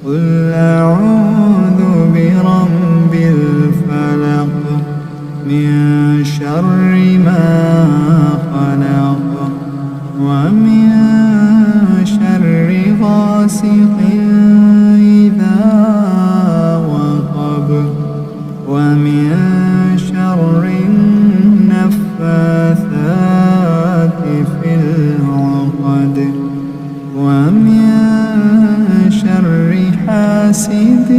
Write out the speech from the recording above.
قل أعوذ برب الفلق من شر ما خلق ومن شر غاسق إذا وقب ومن شر النفاثات في العقد ومن شر حاسد